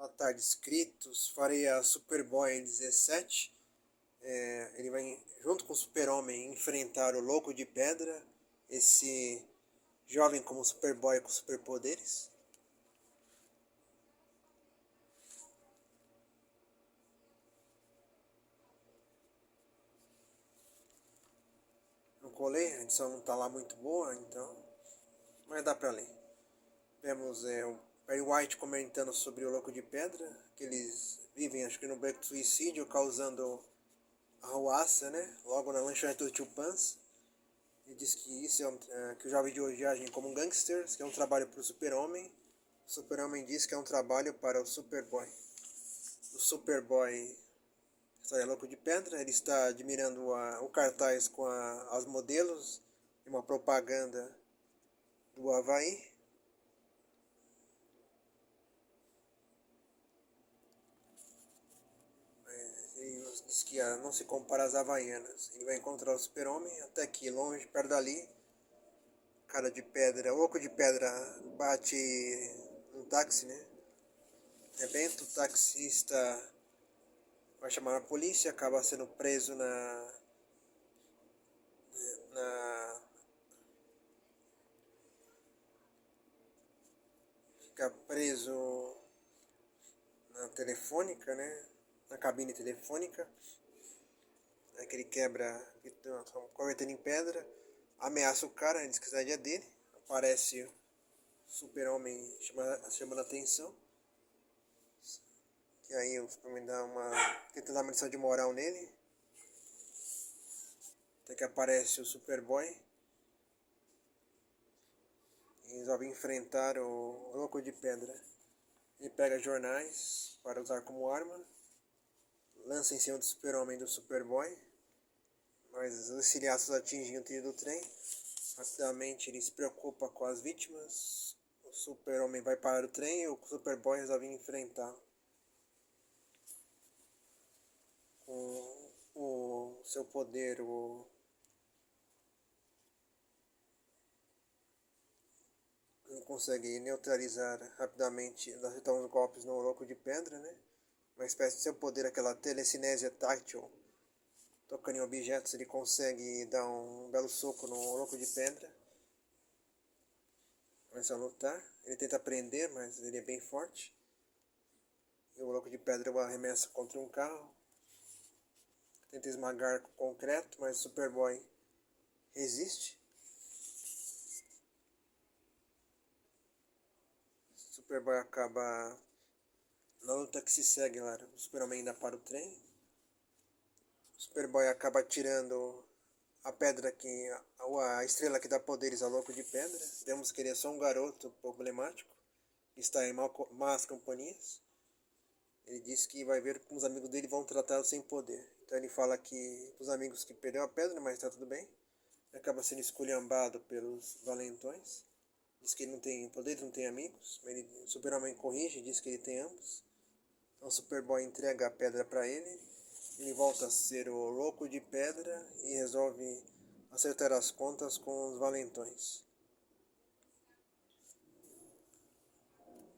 Boa tarde, inscritos. Farei a Superboy 17. Ele vai, junto com o Super-Homem, enfrentar o Louco de Pedra, esse jovem como Superboy com superpoderes. Não colei, a edição não está lá muito boa, então, mas dá pra ler. Vemos o Perry White comentando sobre o Louco de Pedra, que eles vivem, acho que no beco do suicídio, causando arruaça, né? Logo na lanchonete do Tio Pans. Ele diz que isso que o jovem de hoje age como um gangster, que é um trabalho para o Super-Homem. O Super-Homem diz que é um trabalho para o Superboy. O Superboy está louco de pedra, ele está admirando o cartaz com as modelos e uma propaganda do Havaí. Ele diz que não se compara às havaianas. Ele vai encontrar o Super-Homem até que longe, perto dali, cara de pedra, louco de pedra, bate um táxi, né? Rebenta o taxista, vai chamar a polícia, acaba sendo preso na fica preso na telefônica, né? Na cabine telefônica. Aí que ele quebra, corretando em pedra, ameaça o cara, diz que a cidade é dele. Aparece o Super-Homem chamando a atenção. E aí o Superman tenta dar uma lição de moral nele. Até que aparece o Superboy. E resolve enfrentar o Louco de Pedra. Ele pega jornais para usar como arma. Lança em cima do Super-Homem e do Superboy. Mas os estilhaços atingem o trilho do trem. Rapidamente ele se preocupa com as vítimas. O Super-Homem vai parar o trem e o Superboy resolve enfrentar. Com o seu poder, ele consegue neutralizar rapidamente, acertar uns golpes no Louco de Pedra, né? Uma espécie de seu poder, aquela telecinésia táctil. Tocando em objetos, ele consegue dar um belo soco no Louco de Pedra. Começa a lutar. Ele tenta prender, mas ele é bem forte. E o Louco de Pedra o arremessa contra um carro. Tenta esmagar com concreto, mas o Superboy resiste. O Superboy acaba na luta que se segue lá. O Superman ainda para o trem. O Superboy acaba tirando a pedra que a estrela que dá poderes ao Louco de Pedra. Vemos que ele é só um garoto problemático, está em más companhias. Ele diz que vai ver como os amigos dele vão tratá-lo sem poder. Então ele fala que os amigos que perdeu a pedra, mas está tudo bem. Ele acaba sendo esculhambado pelos valentões. Diz que ele não tem poder, não tem amigos. O Super-Homem corrige, diz que ele tem ambos. Então o Superboy entrega a pedra para ele. Ele volta a ser o Louco de Pedra e resolve acertar as contas com os valentões.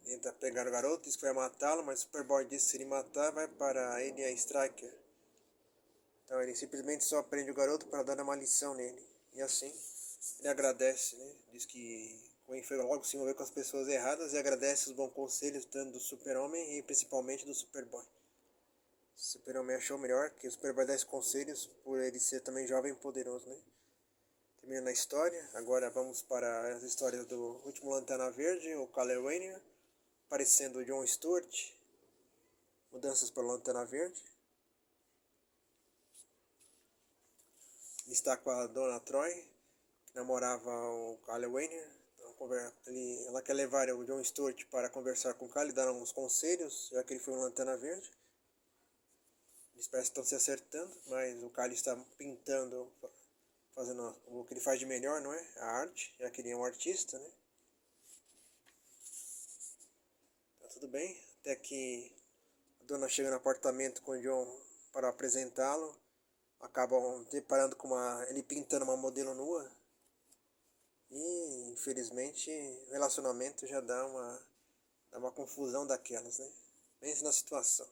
Tenta pegar o garoto, diz que vai matá-lo, mas o Superboy diz que se ele matar, vai para ele e a Striker. Então ele simplesmente só prende o garoto para dar uma lição nele. E assim, ele agradece, né? Diz que foi logo se envolver com as pessoas erradas e agradece os bons conselhos tanto do Super-Homem e principalmente do Superboy. O Super-Homem achou melhor que o Superboy desse conselhos por ele ser também jovem e poderoso, né? Terminando a história, agora vamos para as histórias do último Lanterna Verde, o Kyle Rayner, aparecendo o John Stewart, mudanças para o Lanterna Verde. Ele está com a Dona Troy, que namorava o Kyle Rayner. Ela quer levar o John Stewart para conversar com o Kyle e dar uns conselhos, já que ele foi um Lanterna Verde. Eles parecem que estão se acertando, mas o Kyle está pintando, fazendo o que ele faz de melhor, não é? A arte, já que ele é um artista, né? Tá tudo bem, até que a dona chega no apartamento com o John para apresentá-lo. Acabam deparando com ele pintando uma modelo nua. E infelizmente o relacionamento já dá uma confusão daquelas, né? Pense na situação.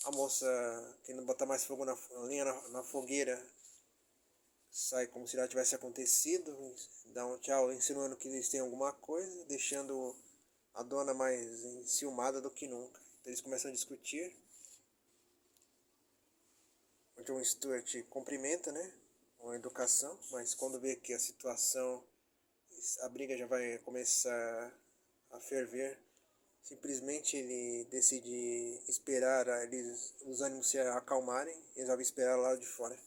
A moça, querendo botar mais fogo na lenha na fogueira, sai como se nada tivesse acontecido, dá um tchau insinuando que eles têm alguma coisa, deixando a dona mais enciumada do que nunca. Então eles começam a discutir. O John Stewart cumprimenta, né, com a educação, mas quando vê que a situação, a briga já vai começar a ferver, simplesmente ele decide esperar os ânimos se acalmarem e resolve esperar lá de fora.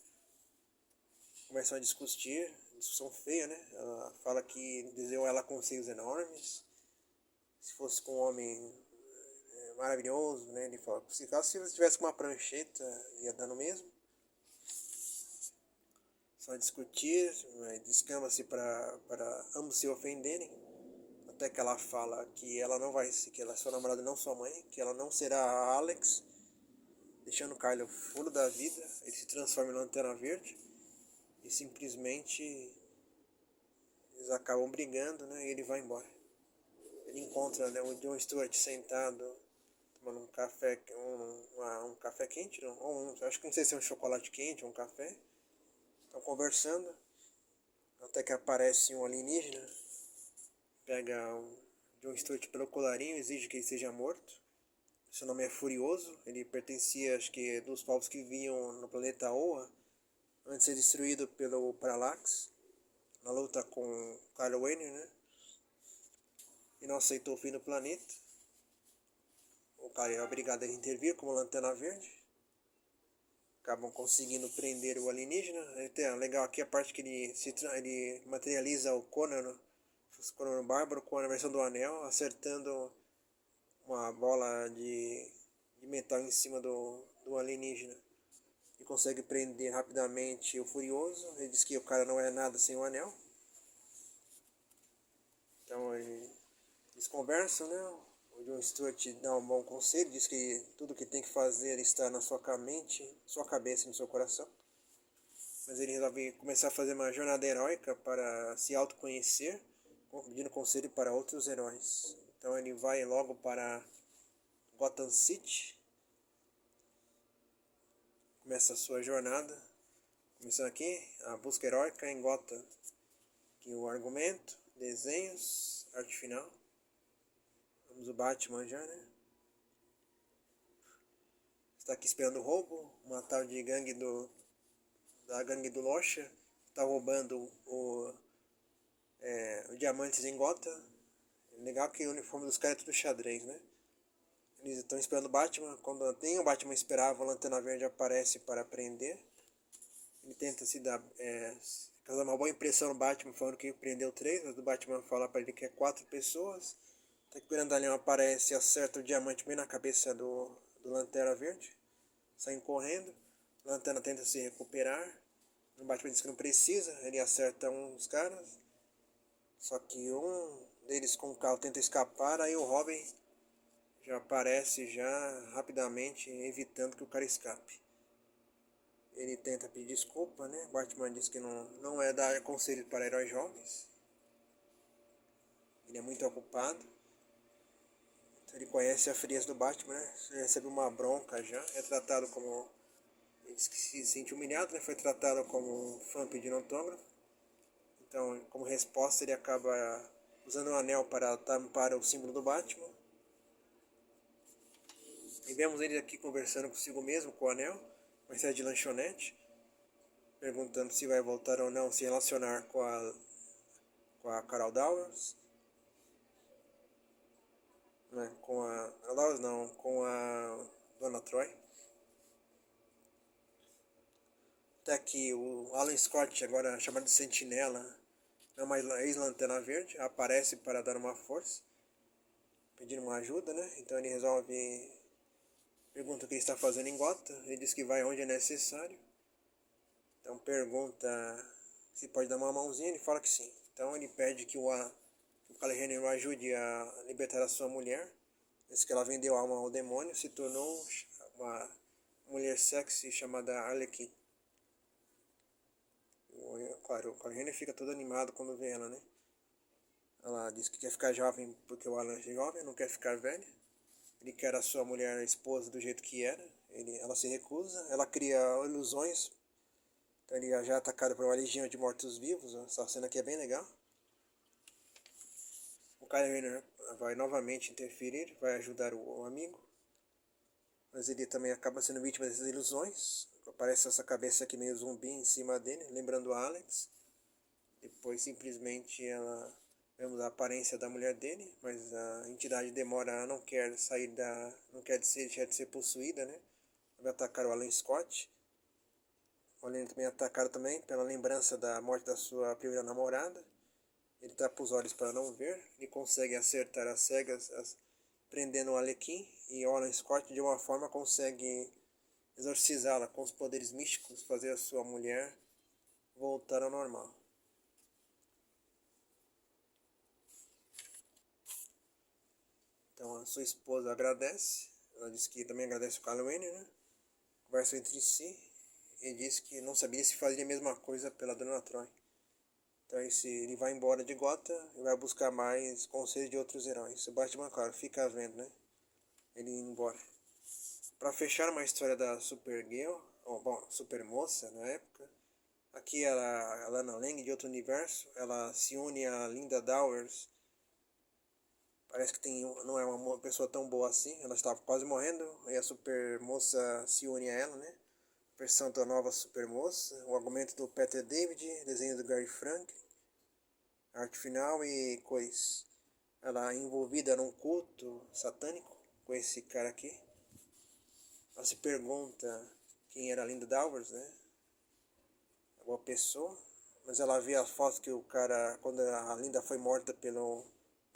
Começam a discutir, discussão feia, né? Ela fala que desenhou ela com seios enormes. Se fosse com um homem maravilhoso, né? Ele fala, se tivesse com uma prancheta, ia dar no mesmo. Só discutir, descamba-se para ambos se ofenderem. Até que ela fala que ela não vai ser, que ela é sua namorada e não sua mãe, que ela não será a Alex, deixando o Kyle furo da vida. Ele se transforma em Lanterna Verde e simplesmente eles acabam brigando, né? E ele vai embora. Ele encontra, né, o John Stewart sentado tomando um café, um café quente, não? Acho que não sei se é um chocolate quente ou um café. Estão conversando, até que aparece um alienígena, pega o John Stewart pelo colarinho e exige que ele seja morto. Seu nome é Furioso, ele pertencia, acho que, dos povos que viviam no planeta Oa, antes de ser destruído pelo Parallax, na luta com Kylo Ren, né? E não aceitou o fim do planeta. O cara é obrigado a intervir como Lanterna Verde. Acabam conseguindo prender o alienígena. É legal aqui a parte que ele materializa o Conan Bárbaro com a versão do anel, acertando uma bola de metal em cima do alienígena. E consegue prender rapidamente o Furioso. Ele diz que o cara não é nada sem o anel. Então eles conversam, né? O John Stewart dá um bom conselho, diz que tudo que tem que fazer está na sua mente, sua cabeça e no seu coração. Mas ele resolve começar a fazer uma jornada heróica para se autoconhecer, pedindo conselho para outros heróis. Então ele vai logo para Gotham City, começa a sua jornada, começando aqui, a busca heróica em Gotham. Aqui o argumento, desenhos, arte final. Vamos o Batman já, né? Está aqui esperando o roubo, uma tal de da gangue do Locha, está roubando o diamantes em Gotham. Legal que o uniforme dos caras é tudo xadrez, né? Eles estão esperando o Batman. Quando tem o Batman esperava, o Lanterna Verde aparece para prender. Ele tenta causar uma boa impressão no Batman, falando que prendeu 3, mas o Batman fala para ele que é 4 pessoas. Até que o Grandalhão aparece e acerta o diamante bem na cabeça do Lanterna Verde. Saem correndo. A Lanterna tenta se recuperar. O Batman diz que não precisa. Ele acerta uns caras. Só que um deles com o carro tenta escapar. Aí o Robin já aparece já rapidamente, evitando que o cara escape. Ele tenta pedir desculpa, né? O Batman diz que não é dar conselho para heróis jovens. Ele é muito ocupado. Ele conhece a frieza do Batman, né? Ele recebe uma bronca já. É tratado como... Ele se sente humilhado, né? Foi tratado como um fã pedindo autógrafo. Então, como resposta, ele acaba usando um anel para tampar o símbolo do Batman. E vemos ele aqui conversando consigo mesmo, com o anel. Uma série de lanchonete. Perguntando se vai voltar ou não, se relacionar com a Carol Danvers. Né? Com a Dona Troy. Até que o Alan Scott, agora chamado de Sentinela, é uma ex-Lanterna Verde, aparece para dar uma força, pedindo uma ajuda, né? Então ele pergunta o que ele está fazendo em Gotham, ele diz que vai onde é necessário. Então pergunta se pode dar uma mãozinha, ele fala que sim. Então ele pede que o Kyle Rayner o ajude a libertar a sua mulher. Diz que ela vendeu a alma ao demônio, se tornou uma mulher sexy chamada Arlequin. Claro, o Kyle Rayner fica todo animado quando vê ela, né? Ela diz que quer ficar jovem porque o Alan é jovem, não quer ficar velho. Ele quer a sua mulher, a esposa, do jeito que era. Ela se recusa. Ela cria ilusões. Então ele já é atacado por uma legião de mortos-vivos. Essa cena aqui é bem legal. O Kylo Ren vai novamente interferir, vai ajudar o amigo. Mas ele também acaba sendo vítima dessas ilusões. Aparece essa cabeça aqui meio zumbi em cima dele, lembrando a Alex. Depois simplesmente ela vemos a aparência da mulher dele, mas a entidade demora, não quer sair da, não quer deixar de ser possuída, né? Vai atacar o Alan Scott. O Alan também é atacado também pela lembrança da morte da sua primeira namorada. Ele tapa os olhos para não ver. Ele consegue acertar as cegas, prendendo o Alequim. E o Alan Scott, de uma forma, consegue exorcizá-la com os poderes místicos, fazer a sua mulher voltar ao normal. Então a sua esposa agradece. Ela diz que também agradece o Kylo Ren, né? Conversam entre si. E diz que não sabia se faria a mesma coisa pela Dona Troy. Então ele vai embora de Gotham e vai buscar mais conselhos de outros heróis. O Batman, claro, fica vendo, né? Ele indo embora. Para fechar uma história da Supergirl, ou bom, Supermoça na época, aqui a Lana Lang de outro universo, ela se une a Linda Dowers. Parece que não é uma pessoa tão boa assim, ela estava quase morrendo, e a Supermoça se une a ela, né? Versão da nova Supermoça, o argumento do Peter David, desenho do Gary Frank, arte final e coisa. Ela é envolvida num culto satânico com esse cara aqui. Ela se pergunta quem era a Linda Dowers, né? Uma pessoa, mas ela vê a foto que o cara, quando a Linda foi morta pelo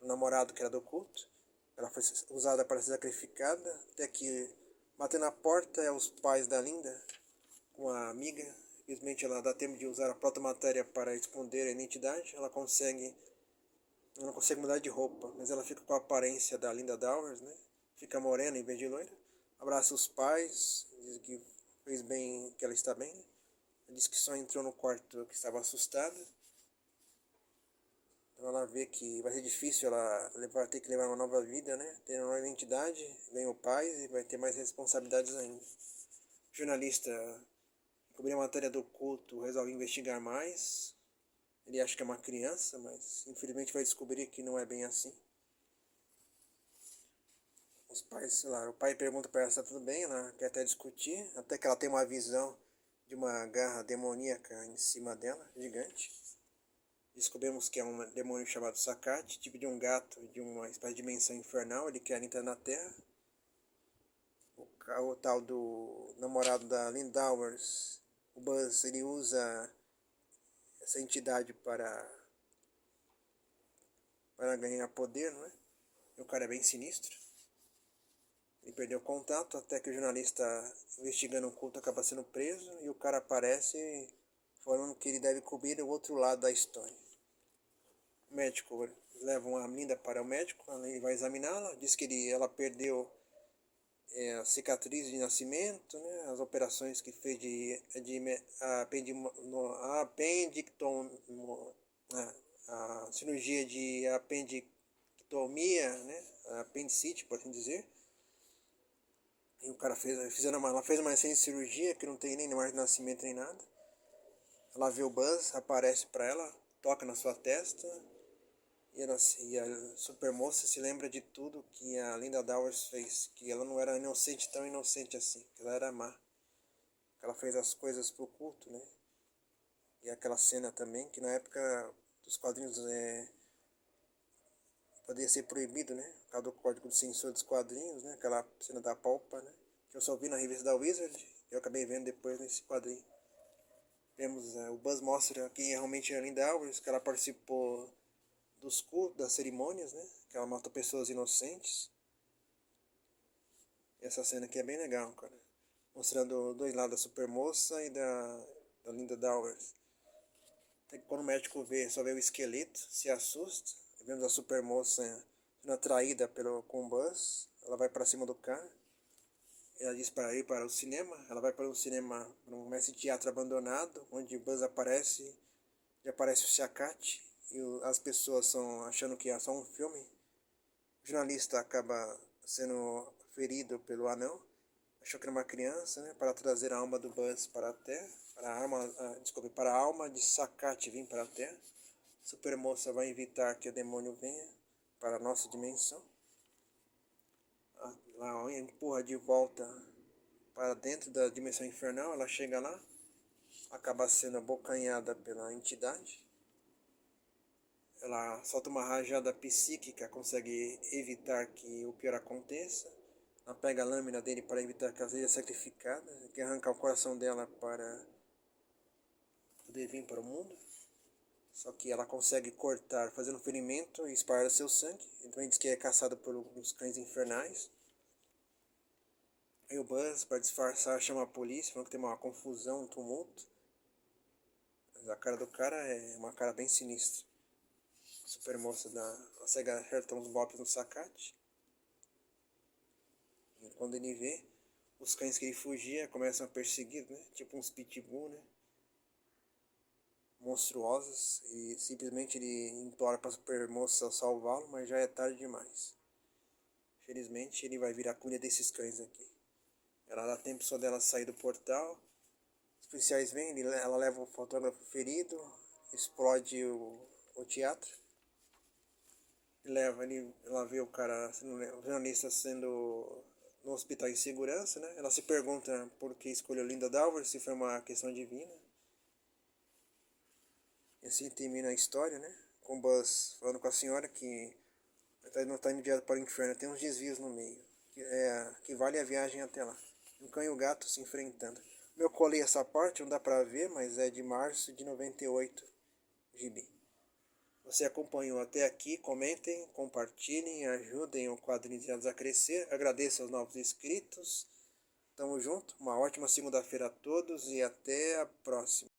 namorado que era do culto, ela foi usada para ser sacrificada, até que bater na porta é os pais da Linda com a amiga. Infelizmente ela dá tempo de usar a protomatéria para esconder a identidade. Ela não consegue mudar de roupa, mas ela fica com a aparência da Linda Dowers, né? Fica morena em vez de loira. Abraça os pais, diz que fez bem, que ela está bem. Diz que só entrou no quarto que estava assustada. Então ela vê que vai ser difícil, ela vai ter que levar uma nova vida, né? Ter uma nova identidade, ganhou pais e vai ter mais responsabilidades ainda. O jornalista cobriu a matéria do culto, resolve investigar mais. Ele acha que é uma criança, mas infelizmente vai descobrir que não é bem assim. Os pais, sei lá, o pai pergunta para ela se tá tudo bem, ela quer até discutir, até que ela tem uma visão de uma garra demoníaca em cima dela, gigante. Descobrimos que é um demônio chamado Sakate, tipo de um gato de uma espécie de dimensão infernal, ele quer entrar na Terra. O tal do namorado da Lindowers, o Buzz, ele usa essa entidade para ganhar poder, não é? E o cara é bem sinistro. Ele perdeu contato até que o jornalista investigando o culto acaba sendo preso e o cara aparece falando que ele deve cobrir o outro lado da história. O médico leva a Linda para o médico, ele vai examiná-la, diz que ela perdeu a cicatriz de nascimento, né, as operações que fez de a cirurgia de apendictomia, né, apendicite, por assim dizer. E o cara ela fez uma recente cirurgia que não tem nem mais nascimento nem nada. Ela vê o Buzz, aparece para ela, toca na sua testa. E a Supermoça se lembra de tudo que a Linda Dowers fez. Que ela não era inocente, tão inocente assim. Que ela era má. Que ela fez as coisas pro culto, né? E aquela cena também, que na época dos quadrinhos poderia ser proibido, né? Por causa do código de censura dos quadrinhos, né? Aquela cena da polpa, né? Que eu só vi na revista da Wizard. Eu acabei vendo depois nesse quadrinho. Vemos, o Buzz mostra quem realmente é a Linda Dowers, que ela participou dos cultos, das cerimônias, né? Que ela mata pessoas inocentes. E essa cena aqui é bem legal, cara. Mostrando dois lados da Supermoça e da Linda Dowers. Até que quando o médico só vê o esqueleto, se assusta. Vemos a Supermoça sendo atraída com o Buzz. Ela vai para cima do cara. Ela diz para ir para o cinema. Ela vai para um cinema, para um mestre teatro abandonado, onde o Buzz aparece. E aparece o Sakate. e as pessoas estão achando que é só um filme. O jornalista acaba sendo ferido pelo anão, achou que era uma criança, né, para trazer a alma do Buzz para a Terra, para a alma de Sakat vir para a Terra. Supermoça vai evitar que o demônio venha para a nossa dimensão. Ela empurra de volta para dentro da dimensão infernal, ela chega lá, acaba sendo abocanhada pela entidade. Ela solta uma rajada psíquica, consegue evitar que o pior aconteça. Ela pega a lâmina dele para evitar que ela seja sacrificada, quer arrancar o coração dela para poder vir para o mundo. Só que ela consegue cortar, fazendo um ferimento e espalhar seu sangue. Então diz que é caçado pelos cães infernais. Aí o Buzz, para disfarçar, chama a polícia, falando que tem uma confusão, um tumulto. Mas a cara do cara é uma cara bem sinistra. A supermoça consegue acertar uns golpes no Sakat. E quando ele vê, os cães que ele fugia começam a perseguir, né? Tipo uns pitbull, né? Monstruosos. E simplesmente ele implora para a supermoça salvá-lo, mas já é tarde demais. Felizmente ele vai virar cunha desses cães aqui. Ela dá tempo só dela sair do portal. Os policiais vêm, ela leva o fotógrafo ferido, explode o teatro. Ela vê o cara, o jornalista sendo no hospital em segurança, né? Ela se pergunta por que escolheu Linda Dalvers, se foi uma questão divina. E assim termina a história, né? Com o Buzz falando com a senhora que não está indo direto para o inferno, tem uns desvios no meio, que vale a viagem até lá. Um cão e o gato se enfrentando. Eu colei essa parte, não dá pra ver, mas é de março de 98, gibi. Você acompanhou até aqui, comentem, compartilhem, ajudem o Quadrinhos a crescer. Agradeço aos novos inscritos. Tamo junto, uma ótima segunda-feira a todos e até a próxima.